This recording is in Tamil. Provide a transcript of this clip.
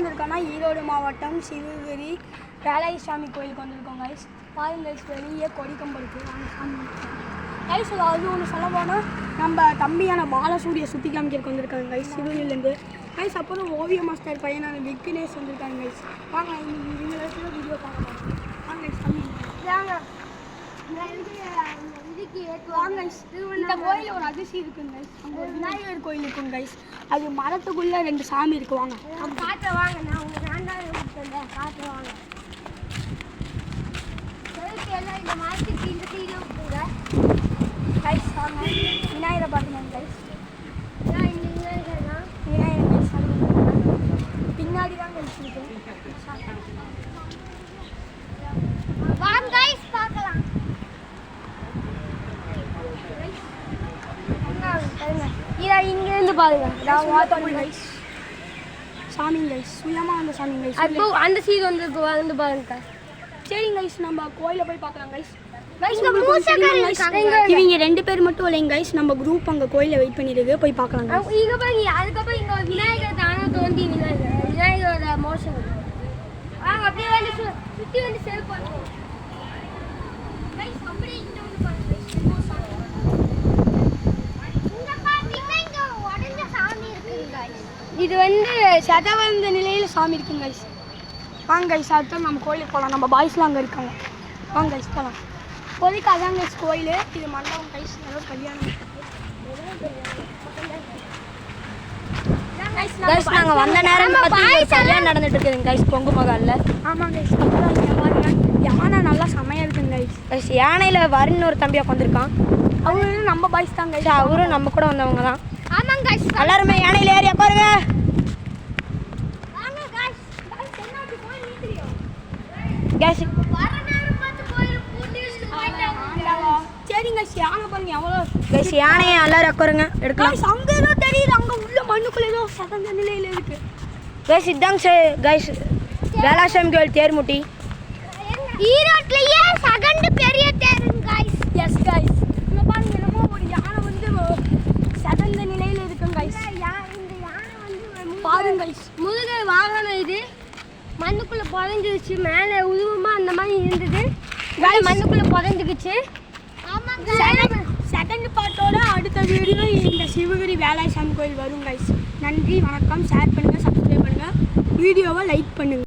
வந்திருக்கோன்னா ஈரோடு மாவட்டம் சிவகிரி வேலாயுசாமி கோயிலுக்கு வந்திருக்கோம் கைஸ். பாருங்க கைஸ், வெளியே கொடி கம்பம் இருக்குது. வாங்க சாமி கைஸ். அது ஒன்று சொல்ல போனால் நம்ம தம்பியான பாலசூரிய சுற்றி காமிக்கிறதுக்கு வந்திருக்காங்க கைஸ் சிவகிரிலேருந்து கைஸ். அப்புறம் ஓவிய மாஸ்டர் பையனான விக்னேஷ் வந்திருக்காங்க கைஸ். வாங்க இவங்க இடத்துல வீடியோ பார்க்கலாம். வாங்க கைஸ் தம்பி வாங்க. இந்த கோயில் ஒரு அதிசயம் இருக்குங்க கைஸ். அங்கே ஒரு விநாயகர் கோயில் இருக்குங்க கைஸ். அது மரத்துக்குள்ளே 2 சாமி இருக்கு. வாங்க காற்ற வாங்க. நான் உங்கள் வேண்டாம் காற்ற வாங்க. எல்லாம் இந்த மரத்துக்கு இந்த சீல விட்டுங்க கைஸ். வாங்க விநாயகரை பார்த்துங்க கைஸ். விநாயகர் கைஸ் பின்னாடி தான் கைஸ் இருக்கு. வாங்க கைஸ் பார்க்கலாம். இங்கேருந்து பாருங்க சாமி கைஸ். சுயமாக அந்த சாமி கைஸ். அப்போ அந்த சீட் வந்து பாருங்க. சரிங்க கைஸ், நம்ம கோயிலை போய் பார்க்கலாம் கைஸ். இவங்க 2 பேர் மட்டும் இல்லைங்க கைஸ். நம்ம குரூப் அங்கே கோயிலை வெயிட் பண்ணிருக்கு. போய் பார்க்கலாம். இங்கே பாருங்க. அதுக்கப்புறம் இங்கே விநாயகர் தானே தோண்டி விநாயகரோட மோஷன் வாங்க. அப்படியே வந்து சுற்றி வந்து சேவ் பண்ணுவோம் கைஸ். அப்படியே இந்த வந்து பாருங்க கைஸ். இது வந்து சதவந்த நிலையில் சாமி இருக்குங்க கைஸ். வாங்க கைஸ், அடுத்து நம்ம கோயிலுக்கு போகலாம். நம்ம பாய்ஸ்லாம் அங்கே இருக்காங்க. வாங்க கைஸ் போகலாம். இப்போதைக்கு அதான் கைஸ் கோயில். இது மண்டபம் கைஸ். ஏதோ கல்யாணம் நாங்கள் வந்த நேரம் கல்யாணம் நடந்துட்டு இருக்குதுங்க கைஸ் பொங்கு மகாலில். ஆமாம் கைஸ். அப்புறம் இங்கே பாருங்க யானை நல்லா செமையாக இருக்குங்க கைஸ். கைஸ் யானையில் வருன்னு ஒரு தம்பி உட்காந்துருக்கான். அவரும் நம்ம பாய்ஸ் தான் கைஸ். அவரும் நம்ம கூட வந்தவங்க தான். ஆமாங்க கைஸ். எல்லாருமே யானையில் ஏறி உட்காருங்க. சரிங்க யானை பாருங்க எவ்வளோ கைஸ். யானையை எல்லாரும் உட்காருங்க எடுக்கலாம். அங்கே ஏதோ தெரியுது. அங்கே உள்ள மண்ணுக்குள்ள ஏதோ சதந்த நிலையில் இருக்கு கைஸ். இதாங்க கைஸ் வேலாசாமி கோயில் தேர்முட்டி. ஈரோட்லயே செகண்ட் பெரிய தேருங்க கைஸ். S guys. இங்க பாருங்க என்னமோ ஒரு யானை வந்து சதந்த நிலையில் இருக்குங்க கைஸ். இந்த யானை வந்து பாருங்க கைஸ். முதுகு வாகனம் இது மண்ணுக்குள்ளே புதைஞ்சிருச்சு. மேலே உருவமாக அந்த மாதிரி இருந்தது. மண்ணுக்குள்ளே புதைஞ்சிக்கிச்சு. செகண்ட் பார்ட்டோட அடுத்த வீடியோ இந்த சிவகிரி வேலாயுசாமி கோயில் வரும் கைஸ். நன்றி, வணக்கம். ஷேர் பண்ணுங்கள், சப்ஸ்கிரைப் பண்ணுங்கள், வீடியோவை லைக் பண்ணுங்கள்.